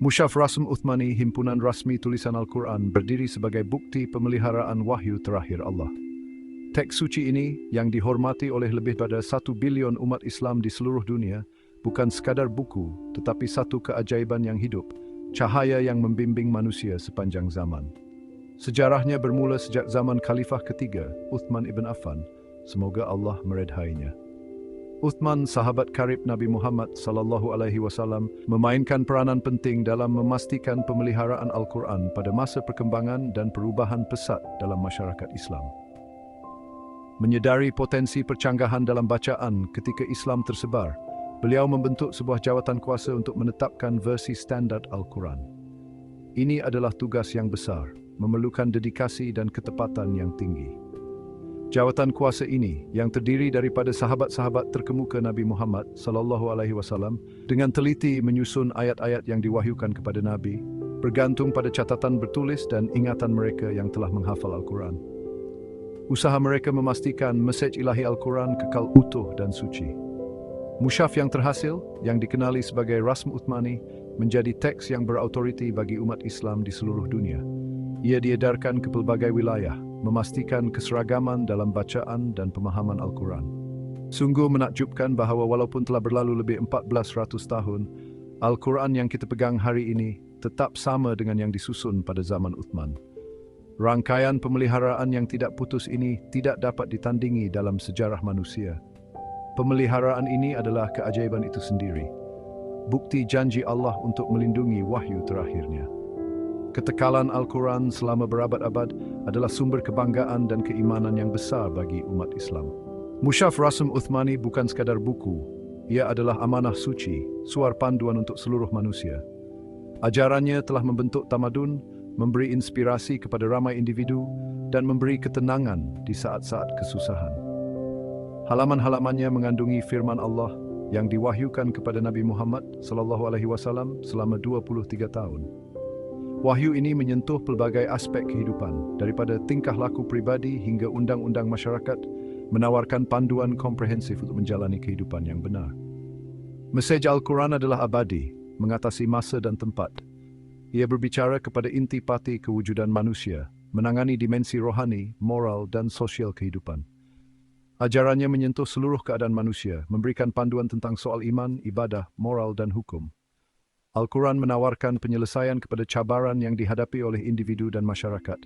Mushaf Rasm Uthmani, himpunan rasmi tulisan Al-Quran, berdiri sebagai bukti pemeliharaan wahyu terakhir Allah. Teks suci ini, yang dihormati oleh lebih pada 1 bilion umat Islam di seluruh dunia, bukan sekadar buku, tetapi satu keajaiban yang hidup, cahaya yang membimbing manusia sepanjang zaman. Sejarahnya bermula sejak zaman Khalifah ketiga, Uthman ibn Affan. Semoga Allah meredhainya. Uthman, sahabat karib Nabi Muhammad SAW, memainkan peranan penting dalam memastikan pemeliharaan Al-Quran pada masa perkembangan dan perubahan pesat dalam masyarakat Islam. Menyedari potensi percanggahan dalam bacaan ketika Islam tersebar, beliau membentuk sebuah jawatan kuasa untuk menetapkan versi standar Al-Quran. Ini adalah tugas yang besar, memerlukan dedikasi dan ketepatan yang tinggi. Jawatan kuasa ini, yang terdiri daripada sahabat-sahabat terkemuka Nabi Muhammad SAW, dengan teliti menyusun ayat-ayat yang diwahyukan kepada Nabi, bergantung pada catatan bertulis dan ingatan mereka yang telah menghafal Al-Quran. Usaha mereka memastikan mesej ilahi Al-Quran kekal utuh dan suci. Mushaf yang terhasil, yang dikenali sebagai Rasm Uthmani, menjadi teks yang berautoriti bagi umat Islam di seluruh dunia. Ia diedarkan ke pelbagai wilayah, memastikan keseragaman dalam bacaan dan pemahaman Al-Quran. Sungguh menakjubkan bahawa walaupun telah berlalu lebih 1400 tahun, Al-Quran yang kita pegang hari ini tetap sama dengan yang disusun pada zaman Uthman. Rangkaian pemeliharaan yang tidak putus ini tidak dapat ditandingi dalam sejarah manusia. Pemeliharaan ini adalah keajaiban itu sendiri, bukti janji Allah untuk melindungi wahyu terakhirnya. Ketekalan Al-Quran selama berabad-abad adalah sumber kebanggaan dan keimanan yang besar bagi umat Islam. Mushaf Rasm Uthmani bukan sekadar buku, ia adalah amanah suci, suar panduan untuk seluruh manusia. Ajarannya telah membentuk tamadun, memberi inspirasi kepada ramai individu, dan memberi ketenangan di saat-saat kesusahan. Halaman-halamannya mengandungi firman Allah yang diwahyukan kepada Nabi Muhammad SAW selama 23 tahun. Wahyu ini menyentuh pelbagai aspek kehidupan, daripada tingkah laku pribadi hingga undang-undang masyarakat, menawarkan panduan komprehensif untuk menjalani kehidupan yang benar. Mesej Al-Quran adalah abadi, mengatasi masa dan tempat. Ia berbicara kepada intipati kewujudan manusia, menangani dimensi rohani, moral dan sosial kehidupan. Ajarannya menyentuh seluruh keadaan manusia, memberikan panduan tentang soal iman, ibadah, moral dan hukum. Al-Quran menawarkan penyelesaian kepada cabaran yang dihadapi oleh individu dan masyarakat,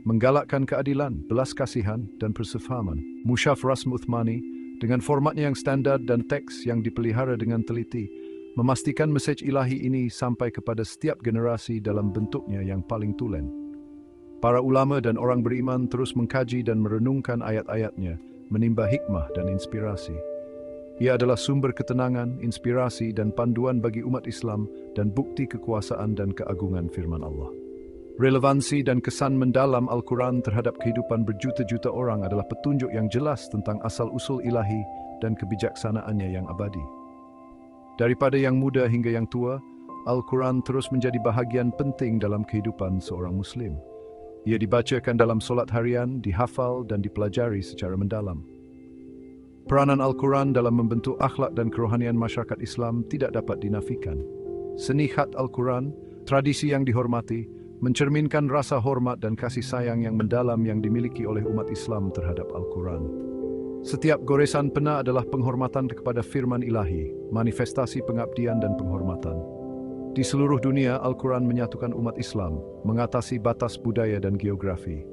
menggalakkan keadilan, belas kasihan, dan persefahaman. Mushaf Rasm Uthmani, dengan formatnya yang standar dan teks yang dipelihara dengan teliti, memastikan mesej ilahi ini sampai kepada setiap generasi dalam bentuknya yang paling tulen. Para ulama dan orang beriman terus mengkaji dan merenungkan ayat-ayatnya, menimba hikmah dan inspirasi. Ia adalah sumber ketenangan, inspirasi dan panduan bagi umat Islam dan bukti kekuasaan dan keagungan firman Allah. Relevansi dan kesan mendalam Al-Quran terhadap kehidupan berjuta-juta orang adalah petunjuk yang jelas tentang asal-usul ilahi dan kebijaksanaannya yang abadi. Daripada yang muda hingga yang tua, Al-Quran terus menjadi bahagian penting dalam kehidupan seorang Muslim. Ia dibacakan dalam solat harian, dihafal dan dipelajari secara mendalam. Peranan Al-Quran dalam membentuk akhlak dan kerohanian masyarakat Islam tidak dapat dinafikan. Seni khat Al-Quran, tradisi yang dihormati, mencerminkan rasa hormat dan kasih sayang yang mendalam yang dimiliki oleh umat Islam terhadap Al-Quran. Setiap goresan pena adalah penghormatan kepada firman ilahi, manifestasi pengabdian dan penghormatan. Di seluruh dunia, Al-Quran menyatukan umat Islam, mengatasi batas budaya dan geografi.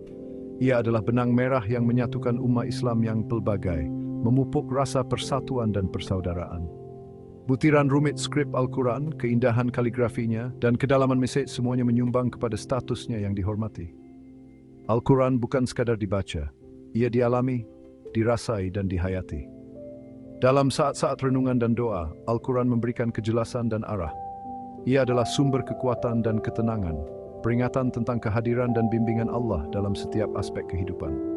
Ia adalah benang merah yang menyatukan umat Islam yang pelbagai, memupuk rasa persatuan dan persaudaraan. Butiran rumit skrip Al-Quran, keindahan kaligrafinya, dan kedalaman mesej semuanya menyumbang kepada statusnya yang dihormati. Al-Quran bukan sekadar dibaca, ia dialami, dirasai dan dihayati. Dalam saat-saat renungan dan doa, Al-Quran memberikan kejelasan dan arah. Ia adalah sumber kekuatan dan ketenangan, peringatan tentang kehadiran dan bimbingan Allah dalam setiap aspek kehidupan.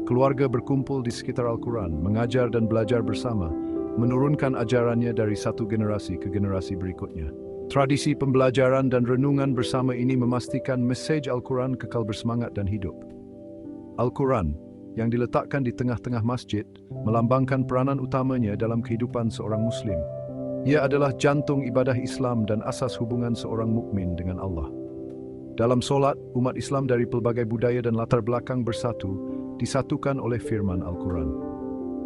Keluarga berkumpul di sekitar Al-Quran, mengajar dan belajar bersama, menurunkan ajarannya dari satu generasi ke generasi berikutnya. Tradisi pembelajaran dan renungan bersama ini memastikan mesej Al-Quran kekal bersemangat dan hidup. Al-Quran, yang diletakkan di tengah-tengah masjid, melambangkan peranan utamanya dalam kehidupan seorang Muslim. Ia adalah jantung ibadah Islam dan asas hubungan seorang mukmin dengan Allah. Dalam solat, umat Islam dari pelbagai budaya dan latar belakang bersatu, disatukan oleh firman Al-Quran.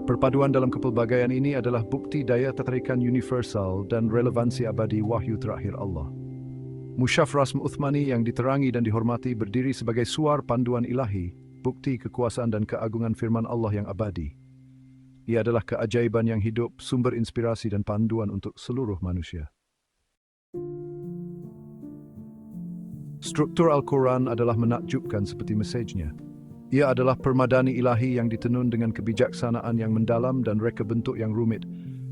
Perpaduan dalam kepelbagaian ini adalah bukti daya tertarikan universal dan relevansi abadi wahyu terakhir Allah. Mushaf Rasm Uthmani yang diterangi dan dihormati berdiri sebagai suar panduan ilahi, bukti kekuasaan dan keagungan firman Allah yang abadi. Ia adalah keajaiban yang hidup, sumber inspirasi dan panduan untuk seluruh manusia. Struktur Al-Quran adalah menakjubkan seperti mesejnya. Ia adalah permadani ilahi yang ditenun dengan kebijaksanaan yang mendalam dan reka bentuk yang rumit,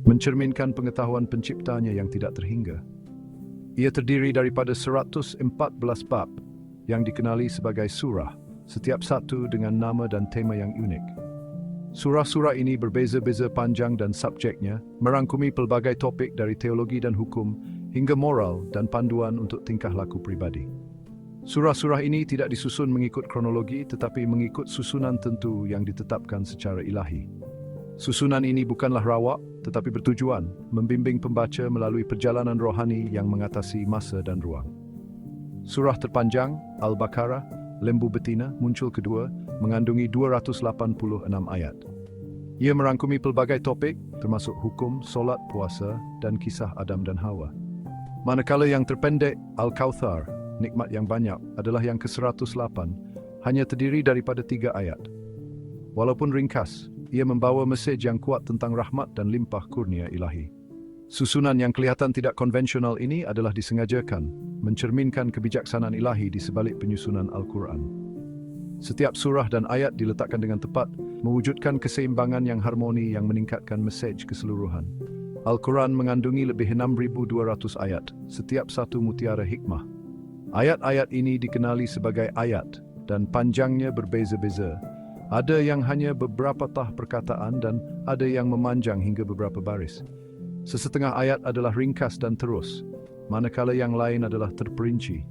mencerminkan pengetahuan penciptanya yang tidak terhingga. Ia terdiri daripada 114 bab yang dikenali sebagai surah, setiap satu dengan nama dan tema yang unik. Surah-surah ini berbeza-beza panjang dan subjeknya, merangkumi pelbagai topik dari teologi dan hukum hingga moral dan panduan untuk tingkah laku pribadi. Surah-surah ini tidak disusun mengikut kronologi tetapi mengikut susunan tentu yang ditetapkan secara ilahi. Susunan ini bukanlah rawak tetapi bertujuan membimbing pembaca melalui perjalanan rohani yang mengatasi masa dan ruang. Surah terpanjang, Al-Baqarah, lembu betina, muncul kedua, mengandungi 286 ayat. Ia merangkumi pelbagai topik termasuk hukum, solat, puasa dan kisah Adam dan Hawa. Manakala yang terpendek, Al-Kautsar, nikmat yang banyak, adalah yang ke-108, hanya terdiri daripada 3 ayat. Walaupun ringkas, ia membawa mesej yang kuat tentang rahmat dan limpah kurnia ilahi. Susunan yang kelihatan tidak konvensional ini adalah disengajakan, mencerminkan kebijaksanaan ilahi di sebalik penyusunan Al-Quran. Setiap surah dan ayat diletakkan dengan tepat, mewujudkan keseimbangan yang harmoni yang meningkatkan mesej keseluruhan. Al-Quran mengandungi lebih 6,200 ayat, setiap satu mutiara hikmah. Ayat-ayat ini dikenali sebagai ayat dan panjangnya berbeza-beza. Ada yang hanya beberapa tah perkataan dan ada yang memanjang hingga beberapa baris. Sesetengah ayat adalah ringkas dan terus, manakala yang lain adalah terperinci.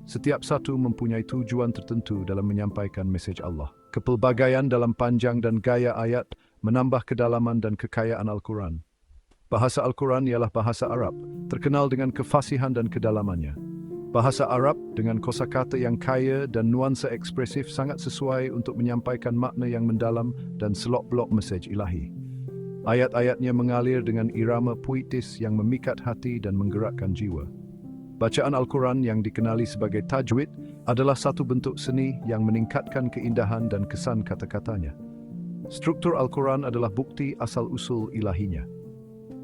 Setiap satu mempunyai tujuan tertentu dalam menyampaikan mesej Allah. Kepelbagaian dalam panjang dan gaya ayat menambah kedalaman dan kekayaan Al-Quran. Bahasa Al-Quran ialah bahasa Arab, terkenal dengan kefasihan dan kedalamannya. Bahasa Arab dengan kosakata yang kaya dan nuansa ekspresif sangat sesuai untuk menyampaikan makna yang mendalam dan selok-belok mesej ilahi. Ayat-ayatnya mengalir dengan irama puitis yang memikat hati dan menggerakkan jiwa. Bacaan Al-Quran yang dikenali sebagai tajwid adalah satu bentuk seni yang meningkatkan keindahan dan kesan kata-katanya. Struktur Al-Quran adalah bukti asal-usul ilahinya.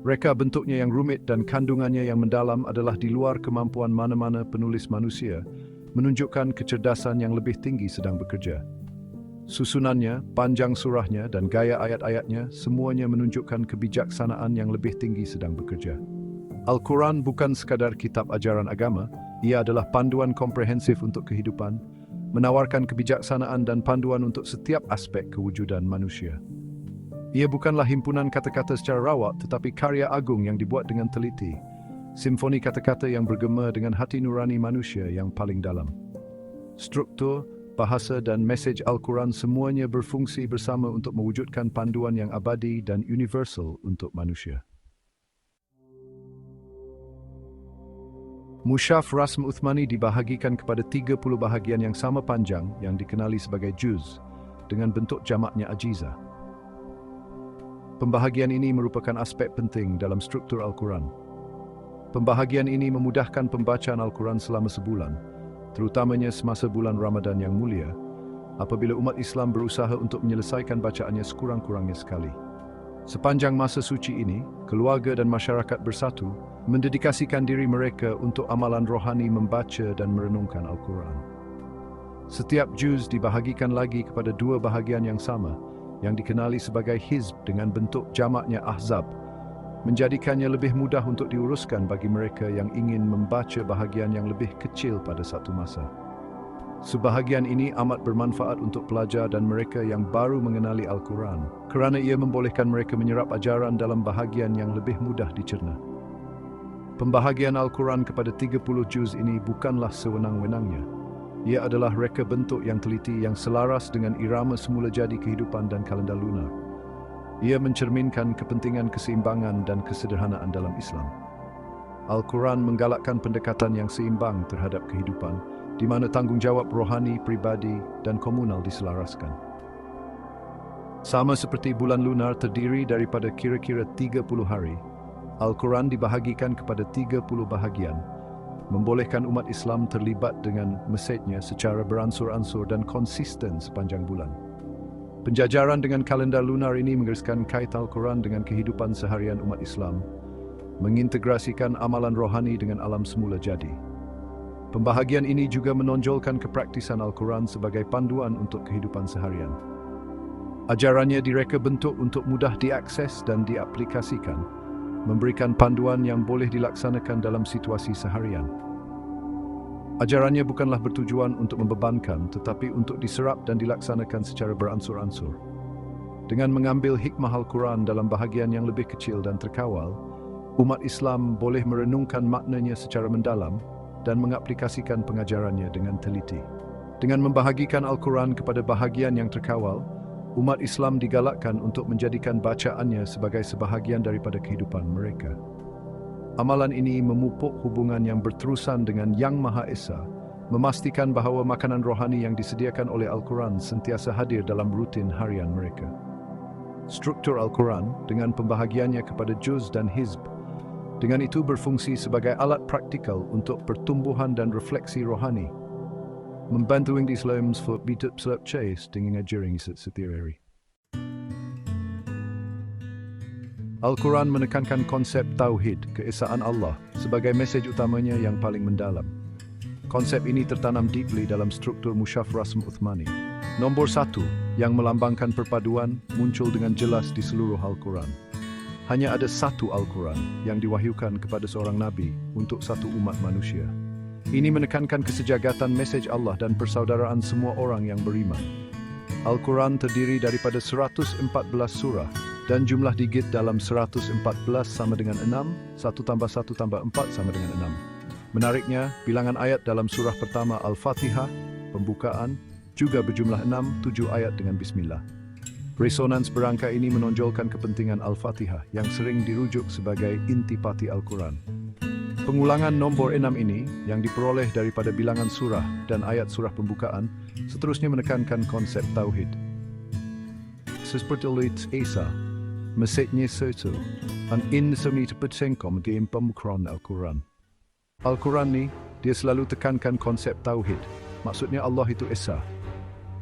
Reka bentuknya yang rumit dan kandungannya yang mendalam adalah di luar kemampuan mana-mana penulis manusia, menunjukkan kecerdasan yang lebih tinggi sedang bekerja. Susunannya, panjang surahnya, dan gaya ayat-ayatnya semuanya menunjukkan kebijaksanaan yang lebih tinggi sedang bekerja. Al-Quran bukan sekadar kitab ajaran agama, ia adalah panduan komprehensif untuk kehidupan, menawarkan kebijaksanaan dan panduan untuk setiap aspek kewujudan manusia. Ia bukanlah himpunan kata-kata secara rawak, tetapi karya agung yang dibuat dengan teliti. Simfoni kata-kata yang bergema dengan hati nurani manusia yang paling dalam. Struktur, bahasa dan mesej Al-Quran semuanya berfungsi bersama untuk mewujudkan panduan yang abadi dan universal untuk manusia. Mushaf Rasm Uthmani dibahagikan kepada 30 bahagian yang sama panjang yang dikenali sebagai juz, dengan bentuk jamaknya ajiza. Pembahagian ini merupakan aspek penting dalam struktur Al-Quran. Pembahagian ini memudahkan pembacaan Al-Quran selama sebulan, terutamanya semasa bulan Ramadan yang mulia, apabila umat Islam berusaha untuk menyelesaikan bacaannya sekurang-kurangnya sekali. Sepanjang masa suci ini, keluarga dan masyarakat bersatu, mendedikasikan diri mereka untuk amalan rohani membaca dan merenungkan Al-Quran. Setiap juz dibahagikan lagi kepada 2 bahagian yang sama, yang dikenali sebagai hizb dengan bentuk jamaknya ahzab, menjadikannya lebih mudah untuk diuruskan bagi mereka yang ingin membaca bahagian yang lebih kecil pada satu masa. Sebahagian ini amat bermanfaat untuk pelajar dan mereka yang baru mengenali Al-Quran, kerana ia membolehkan mereka menyerap ajaran dalam bahagian yang lebih mudah dicerna. Pembahagian Al-Quran kepada 30 juz ini bukanlah sewenang-wenangnya. Ia adalah reka bentuk yang teliti yang selaras dengan irama semula jadi kehidupan dan kalender lunar. Ia mencerminkan kepentingan keseimbangan dan kesederhanaan dalam Islam. Al-Quran menggalakkan pendekatan yang seimbang terhadap kehidupan, di mana tanggungjawab rohani, pribadi, dan komunal diselaraskan. Sama seperti bulan lunar terdiri daripada kira-kira 30 hari, Al-Quran dibahagikan kepada 30 bahagian, membolehkan umat Islam terlibat dengan mesejnya secara beransur-ansur dan konsisten sepanjang bulan. Penjajaran dengan kalendar lunar ini menggariskan kait Al-Quran dengan kehidupan seharian umat Islam, mengintegrasikan amalan rohani dengan alam semula jadi. Pembahagian ini juga menonjolkan kepraktisan Al-Quran sebagai panduan untuk kehidupan seharian. Ajarannya direka bentuk untuk mudah diakses dan diaplikasikan, memberikan panduan yang boleh dilaksanakan dalam situasi seharian. Ajarannya bukanlah bertujuan untuk membebankan, tetapi untuk diserap dan dilaksanakan secara beransur-ansur. Dengan mengambil hikmah Al-Quran dalam bahagian yang lebih kecil dan terkawal, umat Islam boleh merenungkan maknanya secara mendalam dan mengaplikasikan pengajarannya dengan teliti. Dengan membahagikan Al-Quran kepada bahagian yang terkawal, umat Islam digalakkan untuk menjadikan bacaannya sebagai sebahagian daripada kehidupan mereka. Amalan ini memupuk hubungan yang berterusan dengan Yang Maha Esa, memastikan bahawa makanan rohani yang disediakan oleh Al-Quran sentiasa hadir dalam rutin harian mereka. Struktur Al-Quran dengan pembahagiannya kepada juz dan hizb, dengan itu berfungsi sebagai alat praktikal untuk pertumbuhan dan refleksi rohani, membantu Islam untuk hidup selaras dengan ajaran setiap hari. Al-Quran menekankan konsep Tauhid, keesaan Allah, sebagai mesej utamanya yang paling mendalam. Konsep ini tertanam deeply dalam struktur Mushaf Rasm Uthmani. Nombor 1, yang melambangkan perpaduan, muncul dengan jelas di seluruh Al-Quran. Hanya ada satu Al-Quran yang diwahyukan kepada seorang Nabi untuk satu umat manusia. Ini menekankan kesejagatan mesej Allah dan persaudaraan semua orang yang beriman. Al-Quran terdiri daripada 114 surah, dan jumlah digit dalam 114 sama dengan 6, 1 tambah 1 tambah 4 sama dengan 6. Menariknya, bilangan ayat dalam surah pertama Al-Fatihah, pembukaan, juga berjumlah 6, 7 ayat dengan Bismillah. Resonans berangka ini menonjolkan kepentingan Al-Fatihah yang sering dirujuk sebagai intipati Al-Quran. Pengulangan nombor 6 ini, yang diperoleh daripada bilangan surah dan ayat surah pembukaan, seterusnya menekankan konsep Tauhid. Seperti Esa, mesejnya satu, dan ini semua terpecengkom di pembukaan Al-Quran. Al-Quran ni, dia selalu tekankan konsep Tauhid. Maksudnya Allah itu Esa.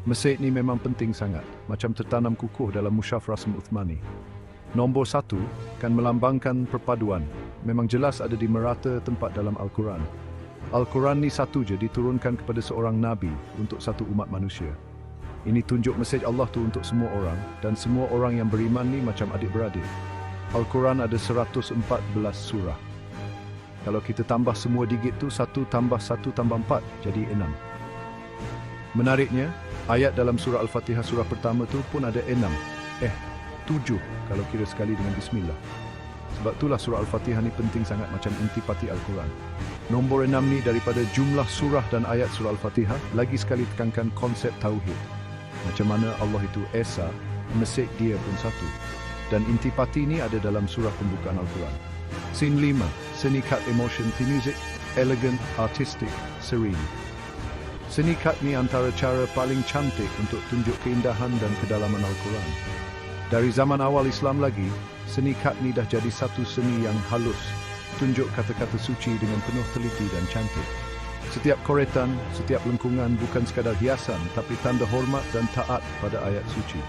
Mesej ni memang penting sangat, macam tertanam kukuh dalam Mushaf Rasm Uthmani. Nombor 1 kan melambangkan perpaduan. Memang jelas ada di merata tempat dalam Al-Quran. Al-Quran ni satu je diturunkan kepada seorang Nabi untuk satu umat manusia. Ini tunjuk mesej Allah tu untuk semua orang, dan semua orang yang beriman ni macam adik-beradik. Al-Quran ada 114 surah. Kalau kita tambah semua digit tu, 1 tambah 1 tambah 4, jadi 6. Menariknya, ayat dalam surah Al-Fatihah surah pertama tu pun ada 7 kalau kira sekali dengan Bismillah. Sebab itulah surah Al-Fatihah ni penting sangat macam intipati Al-Quran. Nombor 6 ni daripada jumlah surah dan ayat surah Al-Fatihah, lagi sekali tekankan konsep Tauhid. Macam mana Allah itu Esa, mesej dia pun satu. Dan intipati ini ada dalam surah pembukaan Al-Quran. Scene 5, seni cut emotion to music, elegant, artistic, serene. Seni cut ni antara cara paling cantik untuk tunjuk keindahan dan kedalaman Al-Quran. Dari zaman awal Islam lagi, seni cut ni dah jadi satu seni yang halus, tunjuk kata-kata suci dengan penuh teliti dan cantik. Setiap koretan, setiap lengkungan bukan sekadar hiasan, tapi tanda hormat dan taat pada ayat suci.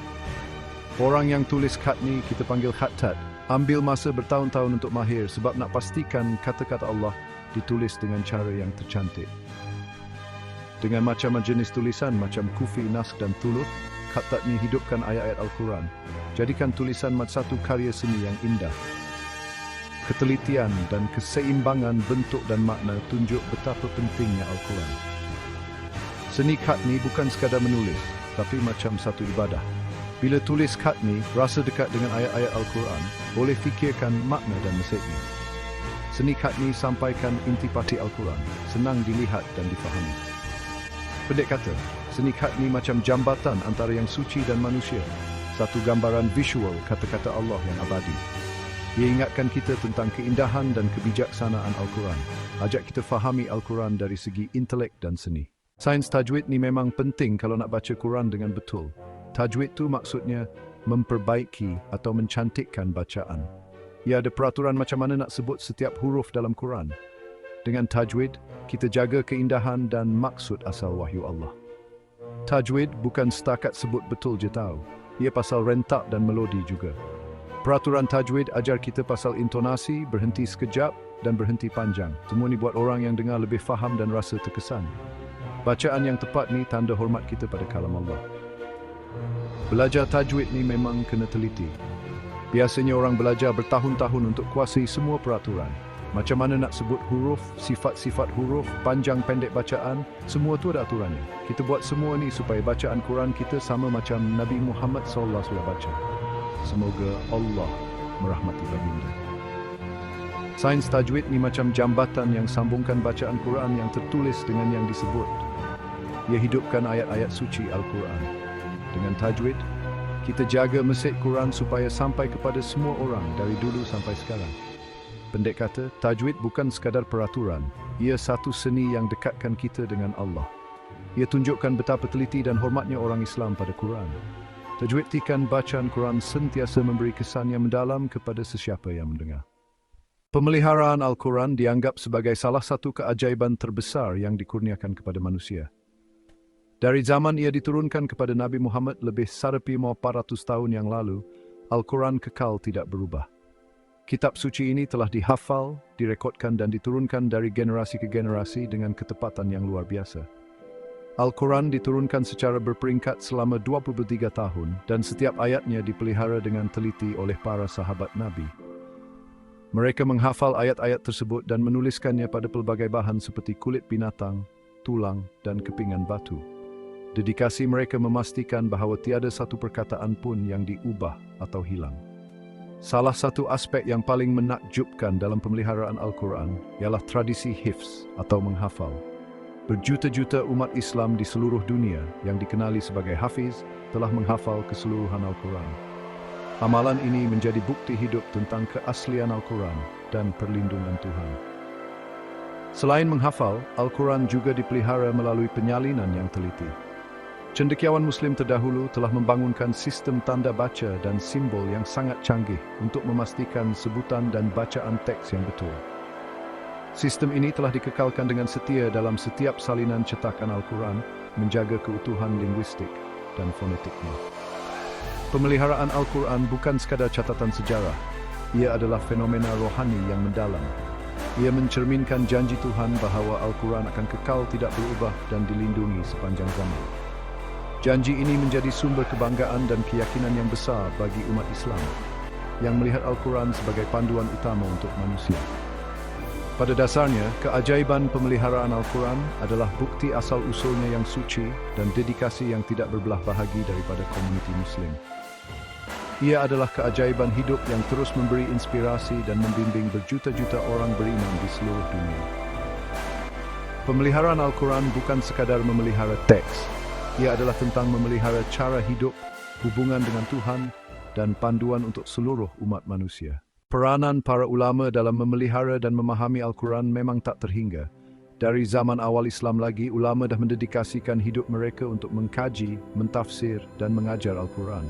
Orang yang tulis khat ni kita panggil khattat. Ambil masa bertahun-tahun untuk mahir sebab nak pastikan kata-kata Allah ditulis dengan cara yang tercantik. Dengan macam jenis tulisan macam kufi, naskh dan thuluth, khattat ni hidupkan ayat-ayat Al-Quran. Jadikan tulisan satu karya seni yang indah. Ketelitian dan keseimbangan bentuk dan makna tunjuk betapa pentingnya Al-Quran. Seni khat ni bukan sekadar menulis, tapi macam satu ibadah. Bila tulis khat ni, rasa dekat dengan ayat-ayat Al-Quran, boleh fikirkan makna dan mesejnya. Seni khat ni sampaikan intipati Al-Quran, senang dilihat dan difahami. Pendek kata, seni khat ni macam jambatan antara yang suci dan manusia. satu gambaran visual kata-kata Allah yang abadi. Ia ingatkan kita tentang keindahan dan kebijaksanaan Al-Quran. Ajak kita fahami Al-Quran dari segi intelek dan seni. Sains tajwid ni memang penting kalau nak baca Quran dengan betul. Tajwid tu maksudnya memperbaiki atau mencantikkan bacaan. Ia ada peraturan macam mana nak sebut setiap huruf dalam Quran. Dengan tajwid, kita jaga keindahan dan maksud asal wahyu Allah. Tajwid bukan setakat sebut betul je tahu. Ia pasal rentak dan melodi juga. Peraturan tajwid ajar kita pasal intonasi, berhenti sekejap dan berhenti panjang. Semua ni buat orang yang dengar lebih faham dan rasa terkesan. Bacaan yang tepat ni tanda hormat kita pada kalam Allah. Belajar tajwid ni memang kena teliti. Biasanya orang belajar bertahun-tahun untuk kuasai semua peraturan. Macam mana nak sebut huruf, sifat-sifat huruf, panjang pendek bacaan, semua tu ada aturannya. Kita buat semua ni supaya bacaan Quran kita sama macam Nabi Muhammad SAW baca. Semoga Allah merahmati baginda. Sains tajwid ni macam jambatan yang sambungkan bacaan Quran yang tertulis dengan yang disebut. Ia hidupkan ayat-ayat suci Al-Quran. Dengan tajwid, kita jaga mesej Quran supaya sampai kepada semua orang dari dulu sampai sekarang. Pendek kata, tajwid bukan sekadar peraturan. Ia satu seni yang dekatkan kita dengan Allah. Ia tunjukkan betapa teliti dan hormatnya orang Islam pada Quran. Tajwidkan bacaan Quran sentiasa memberi kesan yang mendalam kepada sesiapa yang mendengar. Pemeliharaan Al-Quran dianggap sebagai salah satu keajaiban terbesar yang dikurniakan kepada manusia. Dari zaman ia diturunkan kepada Nabi Muhammad lebih sarepi 400 tahun yang lalu, Al-Quran kekal tidak berubah. Kitab suci ini telah dihafal, direkodkan dan diturunkan dari generasi ke generasi dengan ketepatan yang luar biasa. Al-Quran diturunkan secara berperingkat selama 23 tahun dan setiap ayatnya dipelihara dengan teliti oleh para sahabat Nabi. Mereka menghafal ayat-ayat tersebut dan menuliskannya pada pelbagai bahan seperti kulit binatang, tulang dan kepingan batu. Dedikasi mereka memastikan bahawa tiada satu perkataan pun yang diubah atau hilang. Salah satu aspek yang paling menakjubkan dalam pemeliharaan Al-Quran ialah tradisi hifz atau menghafal. Berjuta-juta umat Islam di seluruh dunia yang dikenali sebagai hafiz telah menghafal keseluruhan Al-Quran. Amalan ini menjadi bukti hidup tentang keaslian Al-Quran dan perlindungan Tuhan. Selain menghafal, Al-Quran juga dipelihara melalui penyalinan yang teliti. Cendekiawan Muslim terdahulu telah membangunkan sistem tanda baca dan simbol yang sangat canggih untuk memastikan sebutan dan bacaan teks yang betul. Sistem ini telah dikekalkan dengan setia dalam setiap salinan cetakan Al-Quran, menjaga keutuhan linguistik dan fonetiknya. Pemeliharaan Al-Quran bukan sekadar catatan sejarah, ia adalah fenomena rohani yang mendalam. Ia mencerminkan janji Tuhan bahawa Al-Quran akan kekal tidak berubah dan dilindungi sepanjang zaman. Janji ini menjadi sumber kebanggaan dan keyakinan yang besar bagi umat Islam, yang melihat Al-Quran sebagai panduan utama untuk manusia. Pada dasarnya, keajaiban pemeliharaan Al-Quran adalah bukti asal-usulnya yang suci dan dedikasi yang tidak berbelah bahagi daripada komuniti Muslim. Ia adalah keajaiban hidup yang terus memberi inspirasi dan membimbing berjuta-juta orang beriman di seluruh dunia. Pemeliharaan Al-Quran bukan sekadar memelihara teks. Ia adalah tentang memelihara cara hidup, hubungan dengan Tuhan, dan panduan untuk seluruh umat manusia. Peranan para ulama dalam memelihara dan memahami Al-Quran memang tak terhingga. Dari zaman awal Islam lagi, ulama dah mendedikasikan hidup mereka untuk mengkaji, mentafsir dan mengajar Al-Quran.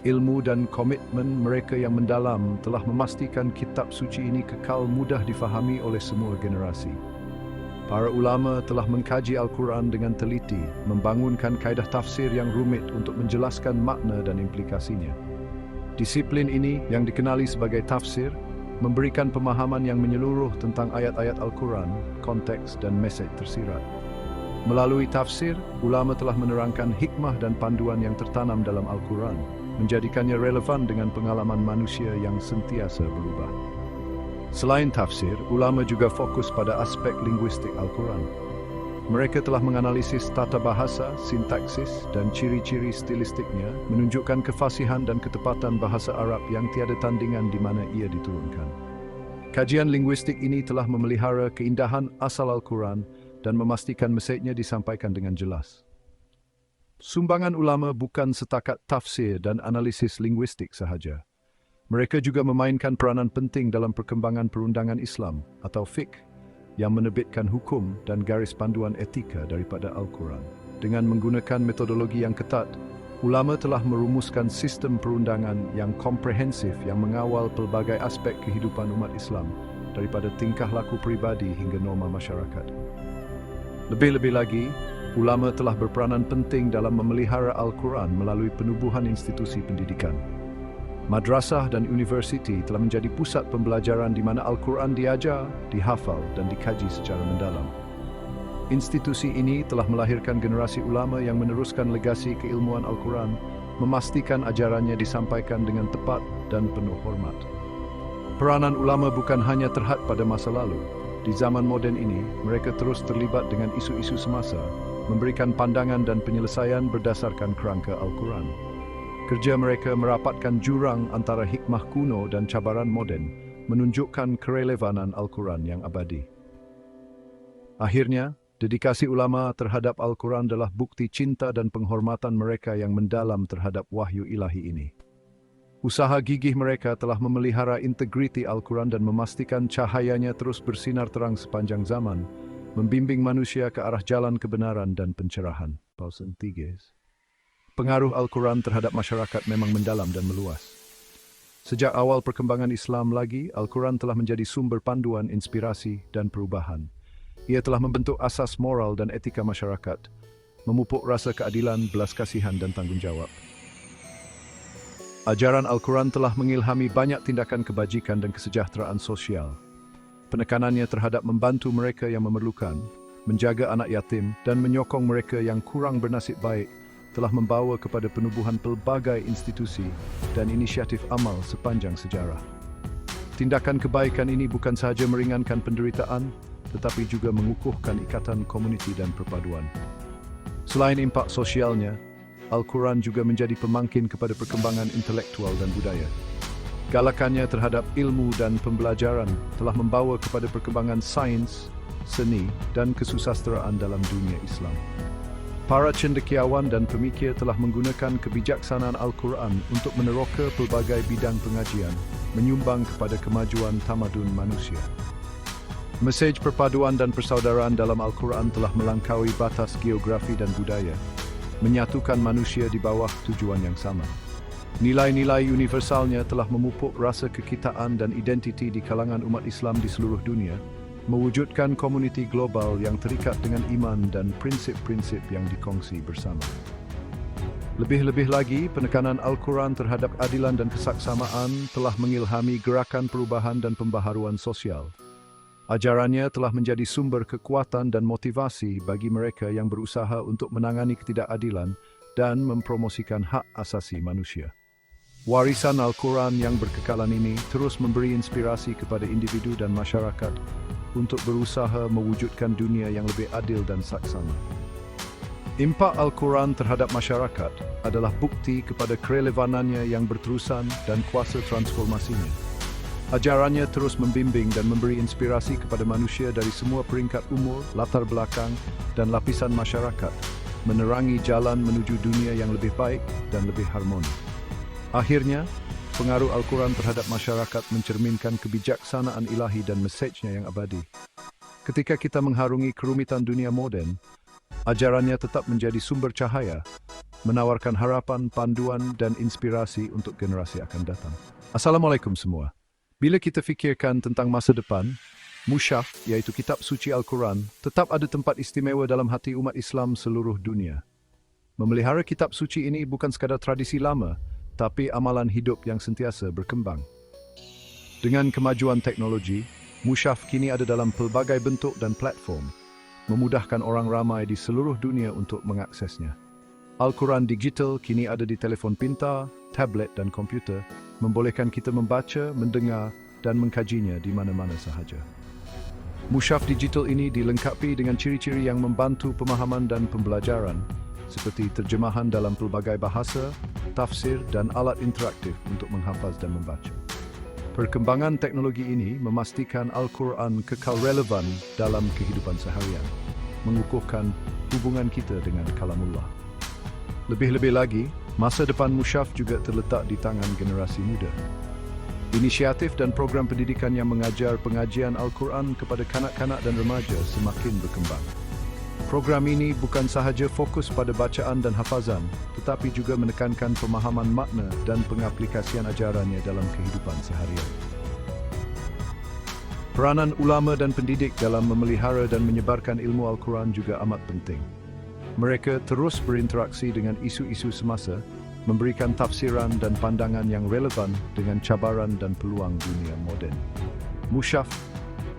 Ilmu dan komitmen mereka yang mendalam telah memastikan kitab suci ini kekal mudah difahami oleh semua generasi. Para ulama telah mengkaji Al-Quran dengan teliti, membangunkan kaedah tafsir yang rumit untuk menjelaskan makna dan implikasinya. Disiplin ini yang dikenali sebagai tafsir, memberikan pemahaman yang menyeluruh tentang ayat-ayat Al-Quran, konteks dan mesej tersirat. Melalui tafsir, ulama telah menerangkan hikmah dan panduan yang tertanam dalam Al-Quran, menjadikannya relevan dengan pengalaman manusia yang sentiasa berubah. Selain tafsir, ulama juga fokus pada aspek linguistik Al-Quran. Mereka telah menganalisis tata bahasa, sintaksis dan ciri-ciri stilistiknya, menunjukkan kefasihan dan ketepatan bahasa Arab yang tiada tandingan di mana ia diturunkan. Kajian linguistik ini telah memelihara keindahan asal Al-Quran dan memastikan mesejnya disampaikan dengan jelas. Sumbangan ulama bukan setakat tafsir dan analisis linguistik sahaja. Mereka juga memainkan peranan penting dalam perkembangan perundangan Islam atau fiqh yang menerbitkan hukum dan garis panduan etika daripada Al-Quran. Dengan menggunakan metodologi yang ketat, ulama telah merumuskan sistem perundangan yang komprehensif yang mengawal pelbagai aspek kehidupan umat Islam daripada tingkah laku peribadi hingga norma masyarakat. Lebih-lebih lagi, ulama telah berperanan penting dalam memelihara Al-Quran melalui penubuhan institusi pendidikan. Madrasah dan universiti telah menjadi pusat pembelajaran di mana Al-Quran diajar, dihafal dan dikaji secara mendalam. Institusi ini telah melahirkan generasi ulama yang meneruskan legasi keilmuan Al-Quran, memastikan ajarannya disampaikan dengan tepat dan penuh hormat. Peranan ulama bukan hanya terhad pada masa lalu. Di zaman moden ini, mereka terus terlibat dengan isu-isu semasa, memberikan pandangan dan penyelesaian berdasarkan kerangka Al-Quran. Kerja mereka merapatkan jurang antara hikmah kuno dan cabaran moden, menunjukkan kerelevanan Al-Quran yang abadi. Akhirnya, dedikasi ulama terhadap Al-Quran adalah bukti cinta dan penghormatan mereka yang mendalam terhadap wahyu ilahi ini. Usaha gigih mereka telah memelihara integriti Al-Quran dan memastikan cahayanya terus bersinar terang sepanjang zaman, membimbing manusia ke arah jalan kebenaran dan pencerahan. Pengaruh Al-Quran terhadap masyarakat memang mendalam dan meluas. Sejak awal perkembangan Islam lagi, Al-Quran telah menjadi sumber panduan, inspirasi, dan perubahan. Ia telah membentuk asas moral dan etika masyarakat, memupuk rasa keadilan, belas kasihan, dan tanggungjawab. Ajaran Al-Quran telah mengilhami banyak tindakan kebajikan dan kesejahteraan sosial. Penekanannya terhadap membantu mereka yang memerlukan, menjaga anak yatim, dan menyokong mereka yang kurang bernasib baik telah membawa kepada penubuhan pelbagai institusi dan inisiatif amal sepanjang sejarah. Tindakan kebaikan ini bukan sahaja meringankan penderitaan, tetapi juga mengukuhkan ikatan komuniti dan perpaduan. Selain impak sosialnya, Al-Quran juga menjadi pemangkin kepada perkembangan intelektual dan budaya. Galakannya terhadap ilmu dan pembelajaran telah membawa kepada perkembangan sains, seni, dan kesusasteraan dalam dunia Islam. Para cendekiawan dan pemikir telah menggunakan kebijaksanaan Al-Quran untuk meneroka pelbagai bidang pengajian, menyumbang kepada kemajuan tamadun manusia. Mesej perpaduan dan persaudaraan dalam Al-Quran telah melangkaui batas geografi dan budaya, menyatukan manusia di bawah tujuan yang sama. Nilai-nilai universalnya telah memupuk rasa kekitaan dan identiti di kalangan umat Islam di seluruh dunia, mewujudkan komuniti global yang terikat dengan iman dan prinsip-prinsip yang dikongsi bersama. Lebih-lebih lagi, penekanan Al-Quran terhadap keadilan dan kesaksamaan telah mengilhami gerakan perubahan dan pembaharuan sosial. Ajarannya telah menjadi sumber kekuatan dan motivasi bagi mereka yang berusaha untuk menangani ketidakadilan dan mempromosikan hak asasi manusia. Warisan Al-Quran yang berkekalan ini terus memberi inspirasi kepada individu dan masyarakat untuk berusaha mewujudkan dunia yang lebih adil dan saksama. Impak Al-Quran terhadap masyarakat adalah bukti kepada kerelevanannya yang berterusan dan kuasa transformasinya. Ajarannya terus membimbing dan memberi inspirasi kepada manusia dari semua peringkat umur, latar belakang, dan lapisan masyarakat, menerangi jalan menuju dunia yang lebih baik dan lebih harmoni. Akhirnya, pengaruh Al-Quran terhadap masyarakat mencerminkan kebijaksanaan ilahi dan mesejnya yang abadi. Ketika kita mengharungi kerumitan dunia moden, ajarannya tetap menjadi sumber cahaya, menawarkan harapan, panduan, dan inspirasi untuk generasi akan datang. Assalamualaikum semua. Bila kita fikirkan tentang masa depan, Mushaf, iaitu kitab suci Al-Quran, tetap ada tempat istimewa dalam hati umat Islam seluruh dunia. Memelihara kitab suci ini bukan sekadar tradisi lama, tapi amalan hidup yang sentiasa berkembang. Dengan kemajuan teknologi, Mushaf kini ada dalam pelbagai bentuk dan platform, memudahkan orang ramai di seluruh dunia untuk mengaksesnya. Al-Quran digital kini ada di telefon pintar, tablet dan komputer, membolehkan kita membaca, mendengar, dan mengkajinya di mana-mana sahaja. Mushaf digital ini dilengkapi dengan ciri-ciri yang membantu pemahaman dan pembelajaran, seperti terjemahan dalam pelbagai bahasa, tafsir, dan alat interaktif untuk menghafaz dan membaca. Perkembangan teknologi ini memastikan Al-Quran kekal relevan dalam kehidupan seharian, mengukuhkan hubungan kita dengan kalamullah. Lebih-lebih lagi, masa depan Musyaf juga terletak di tangan generasi muda. Inisiatif dan program pendidikan yang mengajar pengajian Al-Quran kepada kanak-kanak dan remaja semakin berkembang. Program ini bukan sahaja fokus pada bacaan dan hafazan, tetapi juga menekankan pemahaman makna dan pengaplikasian ajarannya dalam kehidupan seharian. Peranan ulama dan pendidik dalam memelihara dan menyebarkan ilmu Al-Quran juga amat penting. Mereka terus berinteraksi dengan isu-isu semasa, memberikan tafsiran dan pandangan yang relevan dengan cabaran dan peluang dunia moden. Musyaf,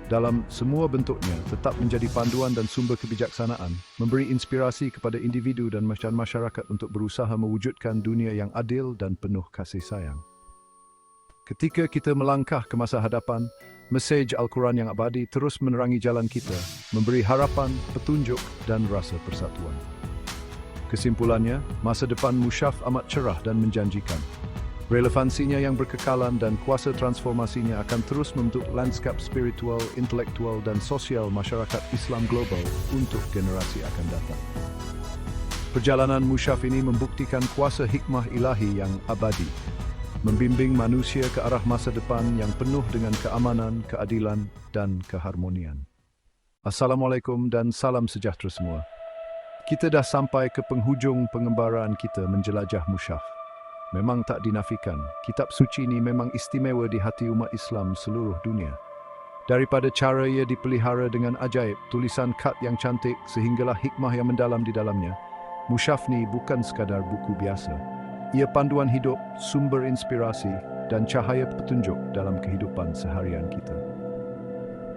dalam semua bentuknya, tetap menjadi panduan dan sumber kebijaksanaan, memberi inspirasi kepada individu dan masyarakat untuk berusaha mewujudkan dunia yang adil dan penuh kasih sayang. Ketika kita melangkah ke masa hadapan, mesej Al-Quran yang abadi terus menerangi jalan kita, memberi harapan, petunjuk dan rasa persatuan. Kesimpulannya, masa depan Musyaf amat cerah dan menjanjikan. Relevansinya yang berkekalan dan kuasa transformasinya akan terus membentuk lanskap spiritual, intelektual dan sosial masyarakat Islam global untuk generasi akan datang. Perjalanan Musyaf ini membuktikan kuasa hikmah ilahi yang abadi, membimbing manusia ke arah masa depan yang penuh dengan keamanan, keadilan dan keharmonian. Assalamualaikum dan salam sejahtera semua. Kita dah sampai ke penghujung pengembaraan kita menjelajah Musyaf. Memang tak dinafikan, kitab suci ini memang istimewa di hati umat Islam seluruh dunia. Daripada cara ia dipelihara dengan ajaib, tulisan kad yang cantik sehinggalah hikmah yang mendalam di dalamnya, Musyaf ni bukan sekadar buku biasa. Ia panduan hidup, sumber inspirasi dan cahaya petunjuk dalam kehidupan seharian kita.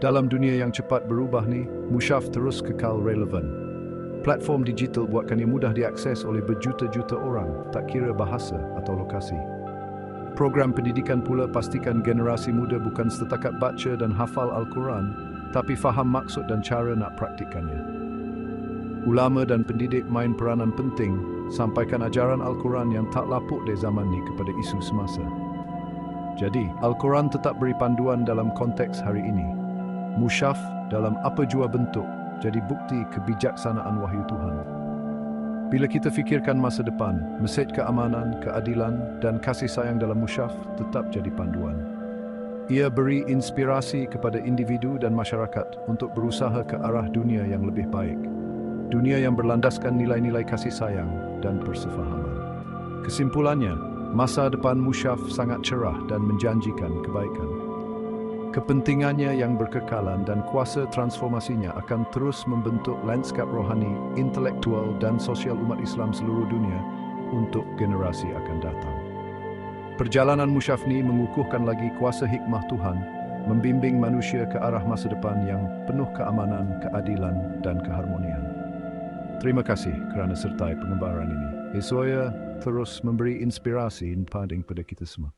Dalam dunia yang cepat berubah ni, Musyaf terus kekal relevan. Platform digital buatkan ia mudah diakses oleh berjuta-juta orang, tak kira bahasa atau lokasi. Program pendidikan pula pastikan generasi muda bukan setakat baca dan hafal Al-Quran, tapi faham maksud dan cara nak praktikannya. Ulama dan pendidik main peranan penting, sampaikan ajaran Al-Quran yang tak lapuk dari zaman ni kepada isu semasa. Jadi, Al-Quran tetap beri panduan dalam konteks hari ini. Musyaf dalam apa jua bentuk, jadi bukti kebijaksanaan wahyu Tuhan. Bila kita fikirkan masa depan, mesej keamanan, keadilan dan kasih sayang dalam Musyaf tetap jadi panduan. Ia beri inspirasi kepada individu dan masyarakat untuk berusaha ke arah dunia yang lebih baik. Dunia yang berlandaskan nilai-nilai kasih sayang dan persefahaman. Kesimpulannya, masa depan Musyaf sangat cerah dan menjanjikan kebaikan. Kepentingannya yang berkekalan dan kuasa transformasinya akan terus membentuk lanskap rohani, intelektual dan sosial umat Islam seluruh dunia untuk generasi akan datang. Perjalanan Musyaf ni mengukuhkan lagi kuasa hikmah Tuhan, membimbing manusia ke arah masa depan yang penuh keamanan, keadilan dan keharmonian. Terima kasih kerana sertai pengembaraan ini. Esok terus memberi inspirasi pada kita semua.